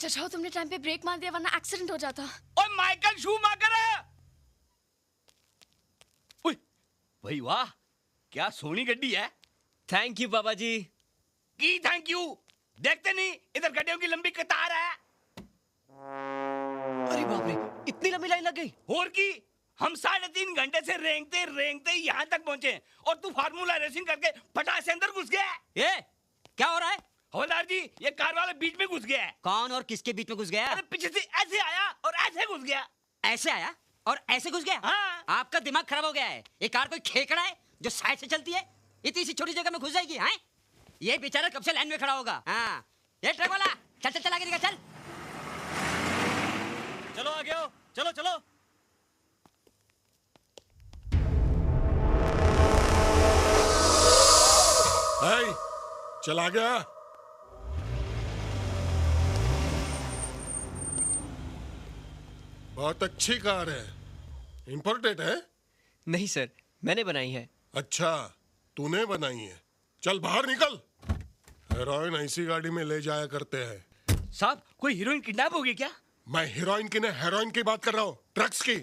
अच्छा जाओ, तुमने टाइम पे ब्रेक मार दिया वरना एक्सीडेंट हो जाता। ओए माइकल शूमाकर! ओए भाई वाह, क्या सोनी गड्डी है। थैंक यू पापा जी। की थैंक यू, देखते नहीं इधर गड्डियों की लंबी कतार है। अरे बाप रे, इतनी लंबी लाइन लग गई। और की, हम 3.5 घंटे से रेंगते रेंगते यहाँ तक पहुंचे और तू फार्मूला रेसिंग करके फटाक से अंदर घुस गया। ये क्या हो रहा है? हवलदार जी, ये कार वाला बीच में घुस गया है। कौन और किसके बीच में घुस गया? अरे पीछे से ऐसे आया और ऐसे घुस गया। ऐसे आया और ऐसे घुस गया? हाँ। आपका दिमाग खराब हो गया है। ये कार कोई खेकड़ा है जो साइड से चलती है? इतनी सी छोटी जगह में घुस जाएगी? हैं? ये बेचारा कब से लाइन में खड़ा होगा। हाँ, ये ट्रक वाला चल चल चल आगे निकल चल। चलो आगे आओ, चलो चलो। चला गया। बहुत अच्छी कार है। इंपोर्टेड है? नहीं सर, मैंने बनाई है। अच्छा, तूने बनाई है। चल बाहर निकल। हेरोइन ऐसी गाड़ी में ले जाया करते हैं। साहब, कोई हीरोइन किडनैप हो गई क्या? मैं हीरोइन की नहीं, हेरोइन की बात कर रहा हूँ, ड्रग्स की।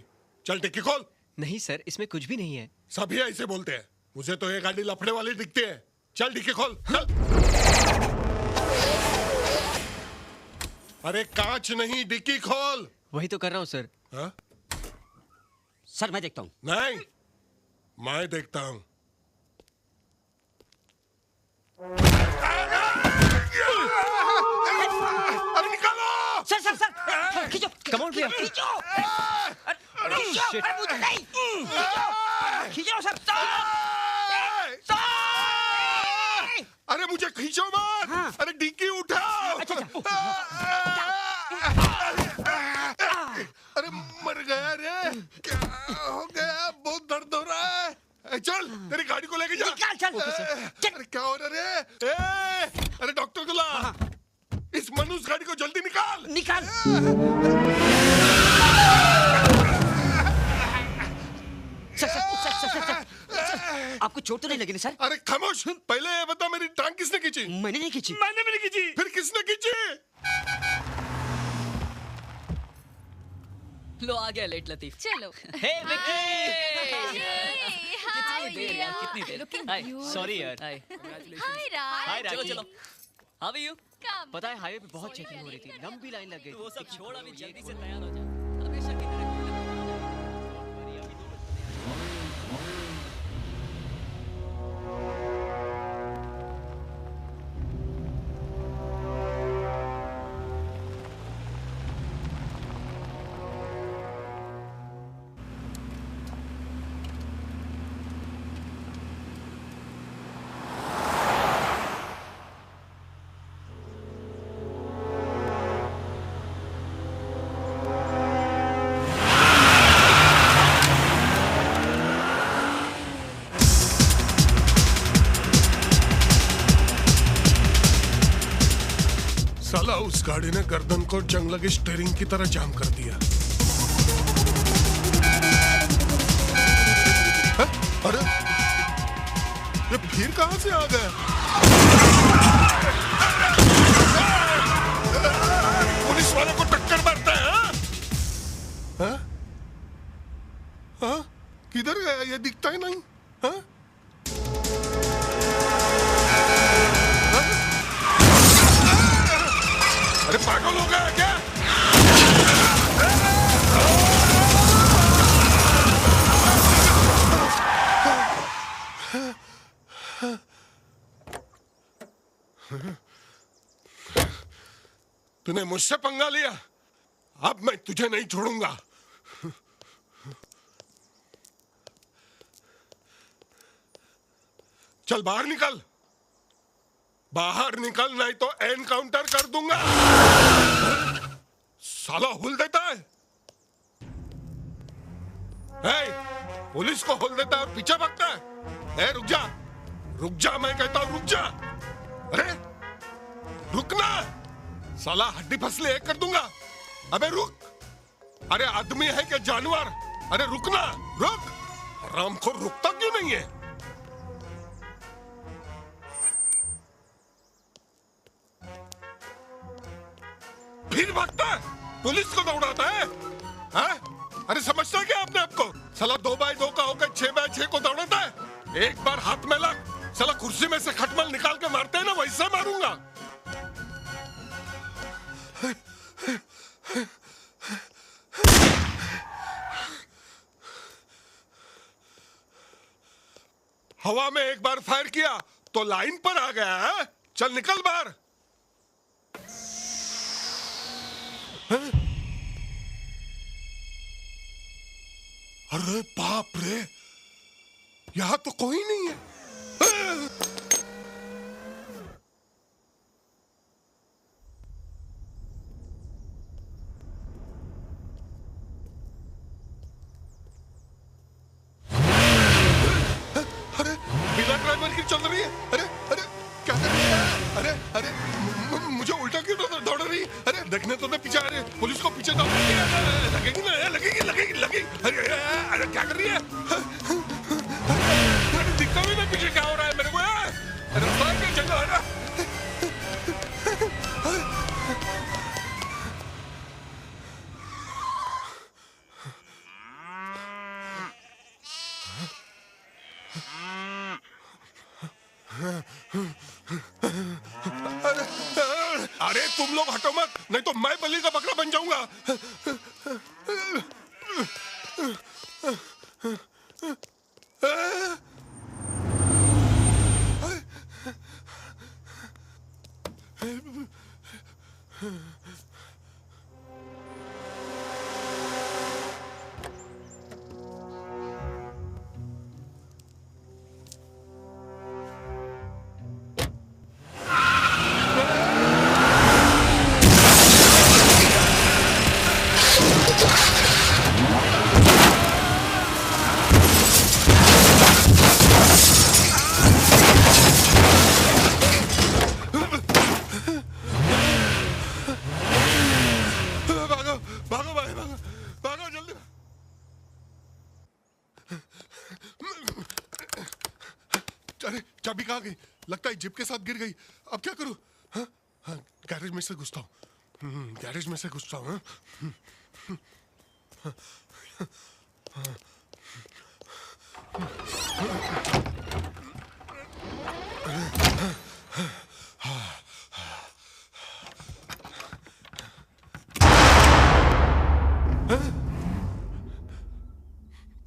चल डिक्की खोल। नहीं सर, इसमें कुछ भी नहीं है। सभी ऐसे बोलते हैं। मुझे तो ये गाड़ी लफड़े वाली दिखती है। चल डिक्की खोल, चल। अरे कांच नहीं, डिक्की खोल। वही तो कर रहा हूँ सर। हाँ? सर मैं देखता हूँ। नहीं, मैं देखता हूँ। अरे निकालो। सर सर सर खींचो। कम ऑन भैया। खींचो। अरे मुझे नहीं। खींचो सर। अरे मुझे खींचो मत। हाँ। अरे डिक्की उठाओ। अरे मर गया रे। क्या हो गया? बहुत दर्द हो रहा है। चल तेरी गाड़ी को लेके जा। निकाल चल। अरे क्या हो रहा है रे? अरे डॉक्टर को ला। इस मनुष्य गाड़ी को जल्दी निकाल। निकाल। सर आपको चोट तो नहीं लगी ना सर? अरे खामोश, पहले ये बता मेरी टांग किसने खींची? मैंने नहीं खींची। मैंने भी नहीं खींची। फिर किसने खींची? लो आ गया लेट लतीफ। चलो। हे विक्की। कितनी देर यार, कितनी देर। हाय, सॉरी यार। हाय। हाय राज। हाय चलो राखी। चलो। How are you? पता है हाईवे पे बहुत चेकिंग हो रही थी, लंबी लाइन लग गई। वो सब छोड़, अभी जल्दी से तैयार हो जा। हमेशा की तरह साला उस गाड़ी ने गर्दन को जंग लगे स्टीयरिंग की तरह जाम कर दिया। है? अरे ये फिर कहां से आ गया? पुलिस वाले को टक्कर मारता है। हाँ? हाँ? किधर गया? ये दिखता ही नहीं। हाँ? अरे पागल हो गया क्या? तूने मुझसे पंगा लिया, अब मैं तुझे नहीं छोड़ूंगा। चल बाहर निकल। बाहर निकल, नहीं तो एनकाउंटर कर दूंगा। साला हुल देता है। पुलिस को हुल देता है और पीछे भागता है। रुक जा, रुक जा, मैं कहता हूं रुक जा। अरे रुकना, साला हड्डी फसले एक कर दूंगा। अबे रुक। अरे आदमी है क्या जानवर? अरे रुकना, रुक। राम को रुकता क्यों नहीं है? फिर नहीं भागता है, पुलिस को दौड़ाता है, हाँ? अरे समझता क्या आपने आपको? साला 2x2 का होकर 6x6 को दौड़ाता है। एक बार हाथ में लग, साला कुर्सी में से खटमल निकाल के मारते हैं ना, वैसा मारूंगा। हवा में एक बार फायर किया तो लाइन पर आ गया है। चल निकल बाहर। अरे बाप रे, यहां तो कोई नहीं है। अरे बिना ड्राइवर की चल रही है। अरे अरे क्या कर रही है? अरे अरे मुझे उल्टा क्यों दौड़ रही? अरे देखने तो पीछे आ रही, पुलिस को पीछे दौड़ रही है। लगेगी ना, लगेगी लगेगी लगेगी। अरे अरे क्या कर रही है? अरे दिखता भी ना पीछे क्या हो रहा है मेरे को। अरे बाहर क्या जगह है ना। अरे तुम लोग हटो मत, नहीं तो मैं बलि का बकरा बन जाऊंगा। चाबी कहाँ गई? लगता है जिप के साथ गिर गई। अब क्या करूं? हाँ? हाँ, गैरेज में से घुसता हूँ। गैरेज में से घुसता हूँ।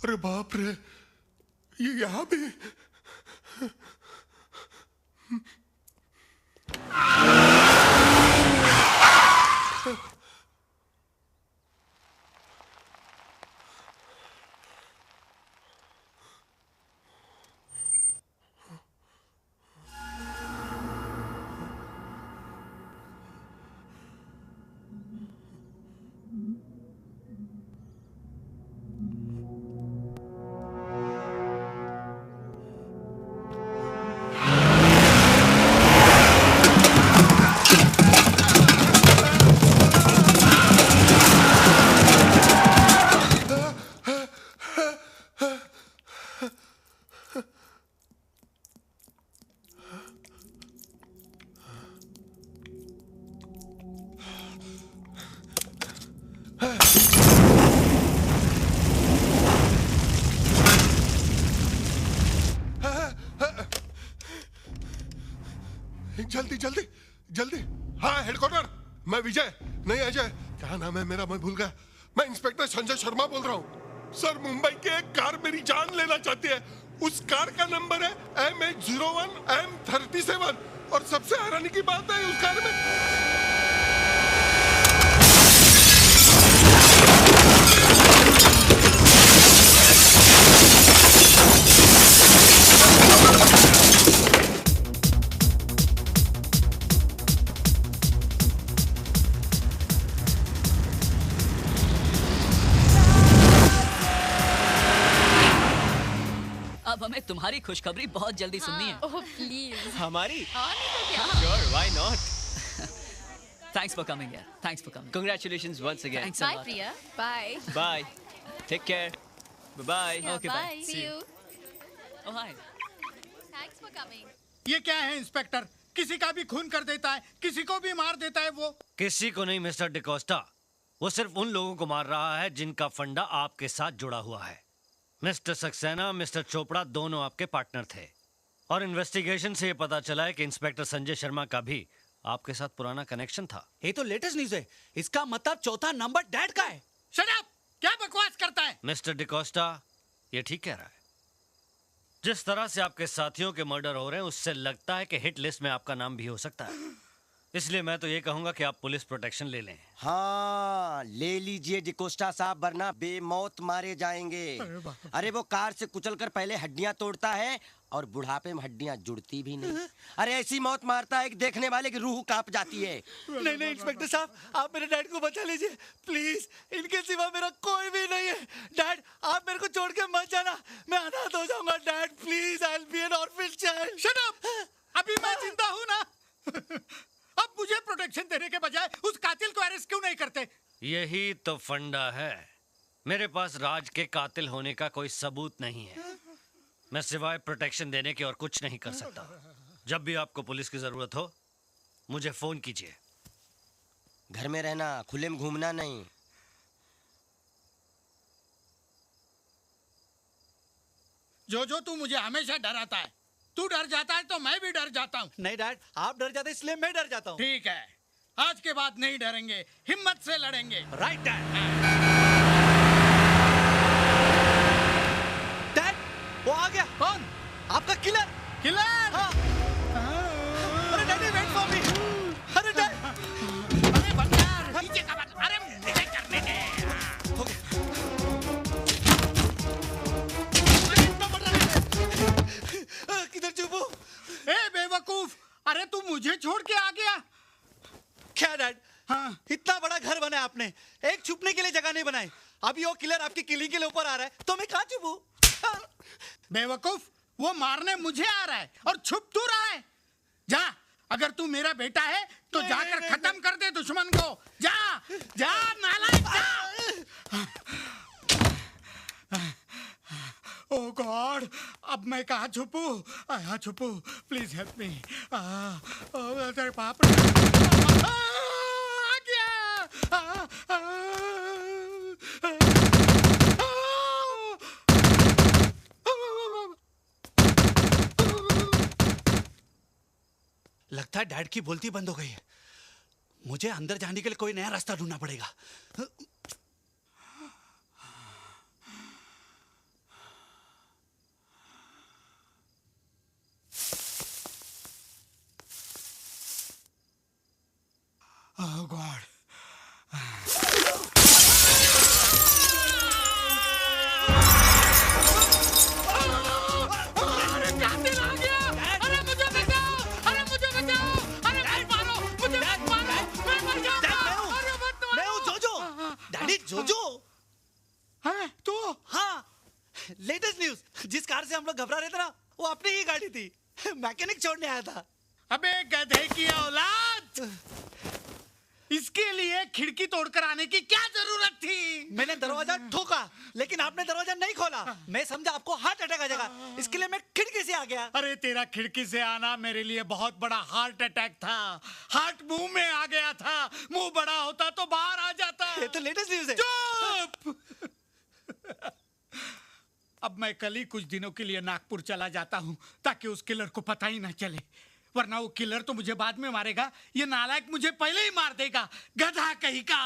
अरे बाप रे, ये यहाँ भी। जल्दी जल्दी जल्दी। हाँ हेडक्वार्टर, मैं विजय, नहीं अजय, क्या नाम है मेरा, मैं भूल गया। मैं इंस्पेक्टर संजय शर्मा बोल रहा हूँ। सर मुंबई की एक कार मेरी जान लेना चाहती है। उस कार का नंबर है MH01 M37 और सबसे हैरानी की बात है उस कार में अब हमें तुम्हारी खुशखबरी बहुत जल्दी सुननी है। Oh please. हमारी? नहीं तो क्या? Sure, why not? Thanks for coming यार, thanks for coming. Congratulations once again. Thanks a bye lot. Priya. Bye. Bye. Take care. Bye-bye. Okay, bye. See you. Oh hi. Thanks for coming. ये क्या है inspector? किसी का भी खून कर देता है, किसी को भी मार देता है वो। किसी को नहीं मिस्टर डिकोस्टा, वो सिर्फ उन लोगों को मार रहा है जिनका फंडा आपके साथ जुड़ा हुआ है। मिस्टर सक्सेना, मिस्टर चोपड़ा दोनों आपके पार्टनर थे और इन्वेस्टिगेशन से ये पता चला है कि इंस्पेक्टर संजय शर्मा का भी आपके साथ पुराना कनेक्शन था। ये तो लेटेस्ट न्यूज़ है। इसका मतलब चौथा नंबर डैड का है। Shut up! क्या बकवास करता है? मिस्टर डिकोस्टा, ये ठीक कह रहा है। जिस तरह से आपके साथियों के मर्डर हो रहे हैं उससे लगता है कि हिट लिस्ट में आपका नाम भी हो सकता है। इसलिए मैं तो ये कहूंगा कि आप पुलिस प्रोटेक्शन ले लें। हाँ, ले लीजिए डिकोस्टा साहब, वरना बेमौत मारे जाएंगे। अरे वो कार से कुचलकर पहले हड्डियां तोड़ता है और बुढ़ापे में हड्डियां जुड़ती भी नहीं। अरे ऐसी मौत मारता है कि देखने वाले की रूह कांप जाती है। नहीं नहीं इंस्पेक्टर साहब, आप मेरे डैड को बचा लीजिए प्लीज। इनके सिवा मेरा कोई भी नहीं है। डैड, आप मेरे को छोड़ के मत जाना, मैं अनाथ हो जाऊंगा। Dad please, I will be N orphan child. Shut up! अभी मैं जिंदा हूं ना। अब मुझे प्रोटेक्शन देने के बजाय उस कातिल को अरेस्ट क्यों नहीं करते? यही तो फंडा है। मेरे पास राज के कातिल होने का कोई सबूत नहीं है। मैं सिवाय प्रोटेक्शन देने के और कुछ नहीं कर सकता। जब भी आपको पुलिस की जरूरत हो मुझे फोन कीजिए। घर में रहना, खुले में घूमना नहीं। जो तू मुझे हमेशा डराता है। तू डर जाता है तो मैं भी डर जाता हूँ। नहीं डैड, आप डर जाते इसलिए मैं डर जाता हूँ। ठीक है, आज के बाद नहीं डरेंगे, हिम्मत से लड़ेंगे। Right dad. डैड, वो आ गया। कौन? आपका किलर। किलर? हाँ। अरे डैडी, वेट फॉर मी। अरे डैड। अरे बंदर, नीचे का बंदर। अरे मुझे करने दे। किधर छुपो? ए बेवकूफ, अरे तू मुझे छोड़ के आ गया। क्या डैड? हाँ। इतना बड़ा घर बनाया आपने, एक छुपने के लिए जगह नहीं बनाई। अभी वो किलर आपकी किलिंग के लिए ऊपर आ रहा है तो मैं कहाँ छुपूं? बेवकूफ, वो मारने मुझे आ रहा है और छुप तू रहा है। जा, अगर तू मेरा बेटा है तो जाकर खत्म कर दे दुश्मन को। जा जा नालायक, जा। ओह गॉड, अब मैं कहाँ छुपूं? यहाँ छुपूं, प्लीज हेल्प मी। अरे बाप रे, आ गया। लगता है डैड की बोलती बंद हो गई है। मुझे अंदर जाने के लिए कोई नया रास्ता ढूंढना पड़ेगा। ओह गॉड, अरे कातिल आ गया। अरे मुझे बचाओ, अरे मुझे बचाओ, अरे मत मारो, मुझे मत मारो, मैं मर जाऊंगा। अरे मत मारो। मैं हूँ जोजो। डैडी, जोजो। हैं तू? हाँ, लेटेस्ट न्यूज़। जिस कार से हम लोग घबरा रहे थे ना, वो अपनी ही गाड़ी थी। मैकेनिक छोड़ने आया था। अबे गधे की औलाद, इसके लिए खिड़की तोड़कर आने की क्या जरूरत थी? मैंने दरवाजा ठोका लेकिन आपने दरवाजा नहीं खोला। मैं समझा आपको हार्ट अटैक आ जाएगा, इसके लिए मैं खिड़की से आ गया। अरे तेरा खिड़की से आना मेरे लिए बहुत बड़ा हार्ट अटैक था। हार्ट मुंह में आ गया था, मुंह बड़ा होता तो बाहर आ जाता। ये तो लेटेस्ट न्यूज़ है। चुप! अब मैं कल ही कुछ दिनों के लिए नागपुर चला जाता हूँ ताकि उस किलर को पता ही ना चले, वरना वो किलर तो मुझे बाद में मारेगा। ये नालायक मुझे पहले ही मार देगा, गधा कहीं का।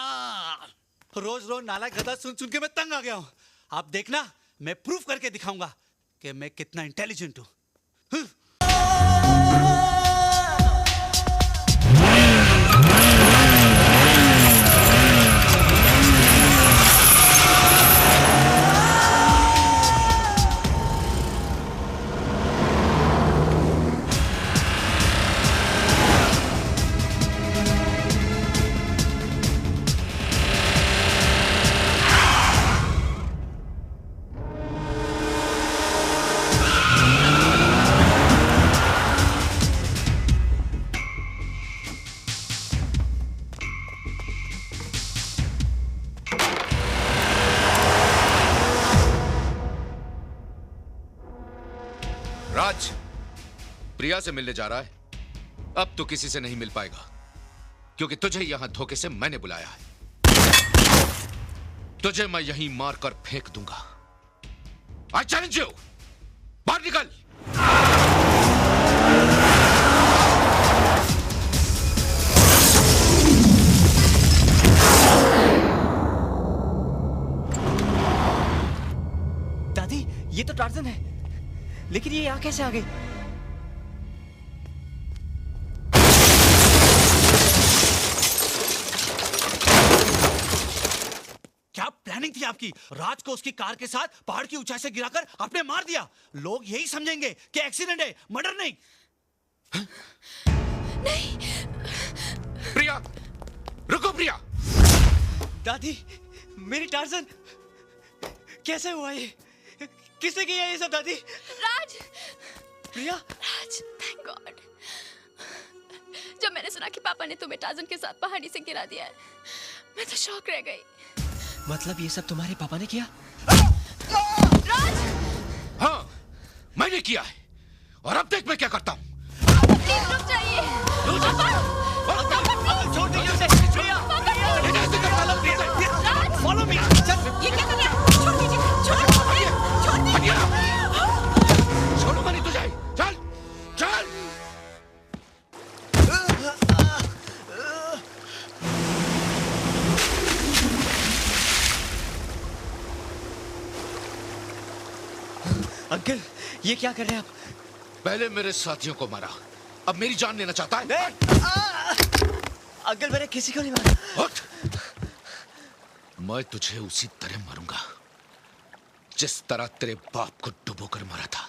रोज रोज नालायक गधा सुन सुन के मैं तंग आ गया हूँ। आप देखना, मैं प्रूफ करके दिखाऊंगा कि मैं कितना इंटेलिजेंट हूँ। राज प्रिया से मिलने जा रहा है। अब तो किसी से नहीं मिल पाएगा, क्योंकि तुझे यहां धोखे से मैंने बुलाया है। तुझे मैं यहीं मारकर फेंक दूंगा। आई चैलेंज यू, बाहर निकल। दादी, ये तो टार्जन है, लेकिन ये यहाँ कैसे आ गई? क्या प्लानिंग थी आपकी? राज को उसकी कार के साथ पहाड़ की ऊंचाई से गिराकर आपने मार दिया। लोग यही समझेंगे कि एक्सीडेंट है, मर्डर नहीं। नहीं। प्रिया, रुको प्रिया। दादी, मेरी टार्जन कैसे हुआ ये? किसने किया ये सब दादी? राज। प्रिया। राज, थैंक गॉड। जब मैंने सुना कि पापा ने तुम्हें टार्जन के साथ पहाड़ी से गिरा दिया है, मैं तो शॉक रह गई। मतलब ये सब तुम्हारे पापा ने किया? राज! हाँ, मैंने किया है, और अब देख मैं क्या करता हूँ। प्लीज रुक जाइए। छोड़ दीजिए उसे। प्रिया, राज! Follow me. ये क्या कर रहे हैं? छोड़ दीजिए, छोड़ दीजिए। छोड़ूंगा नहीं तुझे। चल, चल। अंकल, ये क्या कर रहे हैं आप? पहले मेरे साथियों को मारा, अब मेरी जान लेना चाहता है? अंकल, मैंने किसी को नहीं मारा। उठ! मैं तुझे उसी तरह मारूंगा जिस तरह तेरे बाप को डुबोकर मारा था।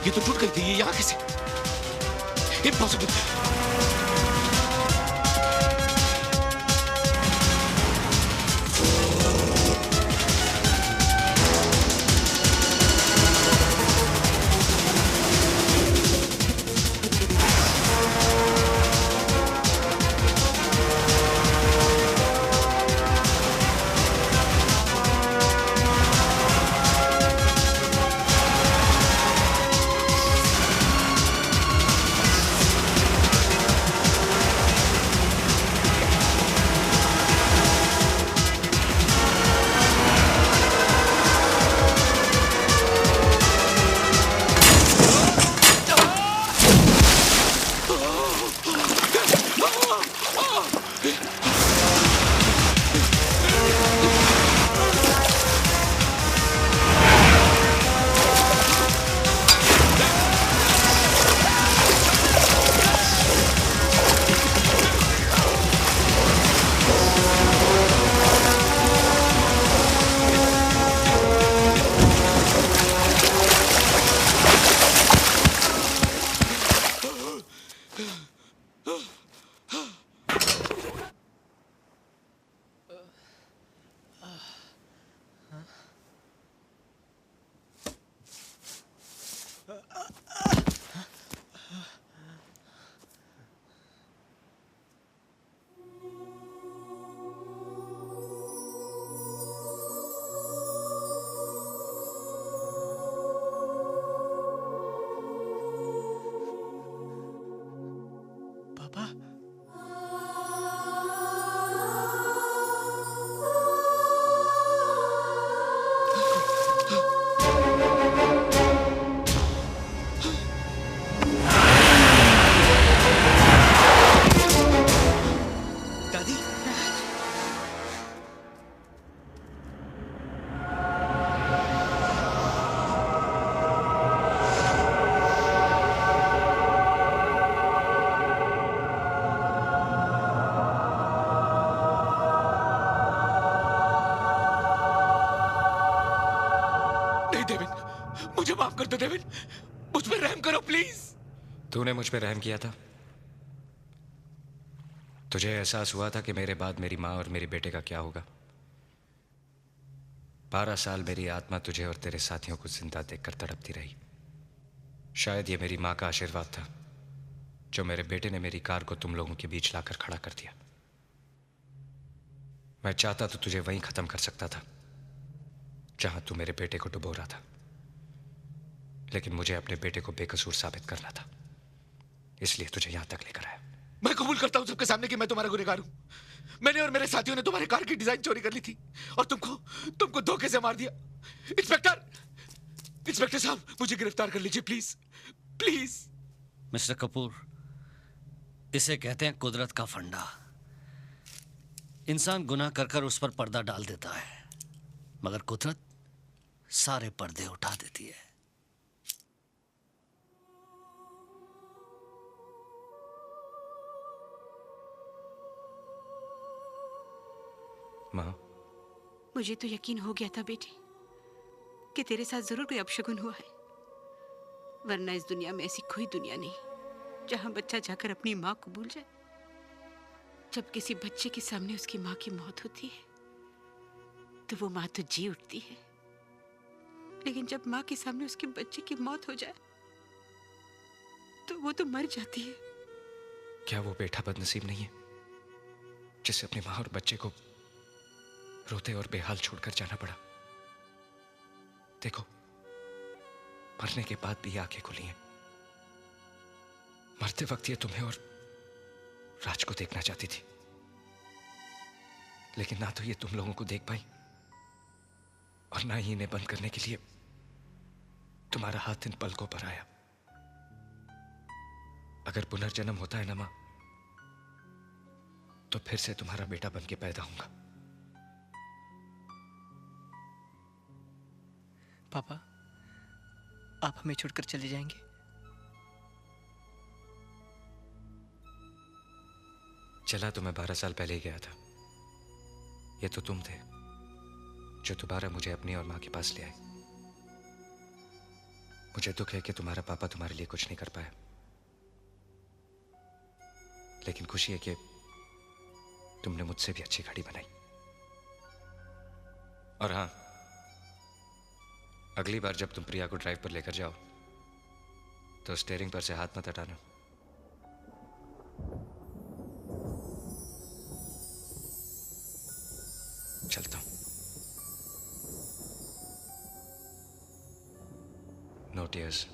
ये तो टूट गई थी, ये यहाँ कैसे? इम्पॉसिबल। देविन, मुझे माफ कर दो देविन, मुझ पे रहम करो प्लीज। तूने मुझ पे रहम किया था? तुझे एहसास हुआ था कि मेरे बाद मेरी माँ और मेरे बेटे का क्या होगा? 12 साल मेरी आत्मा तुझे और तेरे साथियों को जिंदा देखकर तड़पती रही। शायद ये मेरी माँ का आशीर्वाद था जो मेरे बेटे ने मेरी कार को तुम लोगों के बीच लाकर खड़ा कर दिया। मैं चाहता तो तुझे वहीं खत्म कर सकता था जहां तू मेरे बेटे को डुबो रहा था, लेकिन मुझे अपने बेटे को बेकसूर साबित करना था, इसलिए तुझे यहां तक लेकर आया। मैं कबूल करता हूं सबके सामने कि मैं तुम्हारा गुनहगार हूं। मैंने और मेरे साथियों ने तुम्हारे कार की डिजाइन चोरी कर ली थी और तुमको धोखे से मार दिया। इंस्पेक्टर साहब, मुझे गिरफ्तार कर लीजिए प्लीज, प्लीज। मिस्टर कपूर, इसे कहते हैं कुदरत का फंडा। इंसान गुनाह कर कर उस पर पर्दा डाल देता है, मगर कुदरत सारे पर्दे उठा देती है। माँ, मुझे तो यकीन हो गया था बेटी कि तेरे साथ जरूर कोई अपशगुन हुआ है, वरना इस दुनिया में ऐसी कोई दुनिया नहीं जहां बच्चा जाकर अपनी माँ को भूल जाए। जब किसी बच्चे के सामने उसकी माँ की मौत होती है तो वो माँ तो जी उठती है, लेकिन जब माँ के सामने उसके बच्चे की मौत हो जाए तो वो तो मर जाती है। क्या वो बेटा बदनसीब नहीं है जिसे अपनी माँ और बच्चे को रोते और बेहाल छोड़कर जाना पड़ा? देखो, मरने के बाद भी आंखें खुली हैं। मरते वक्त ये तुम्हें और राज को देखना चाहती थी, लेकिन ना तो ये तुम लोगों को देख पाई और ना ही इन्हें बंद करने के लिए तुम्हारा हाथ इन पलकों पर आया। अगर पुनर्जन्म होता है ना मां, तो फिर से तुम्हारा बेटा बन के पैदा होऊंगा। पापा, आप हमें छोड़कर चले जाएंगे? चला तो मैं 12 साल पहले ही गया था। ये तो तुम थे जो दोबारा मुझे अपनी और मां के पास ले आए। मुझे दुख है कि तुम्हारा पापा तुम्हारे लिए कुछ नहीं कर पाया, लेकिन खुशी है कि तुमने मुझसे भी अच्छी घड़ी बनाई। और हां, अगली बार जब तुम प्रिया को ड्राइव पर लेकर जाओ तो स्टीयरिंग पर से हाथ मत हटाना। चलता हूं। No tears.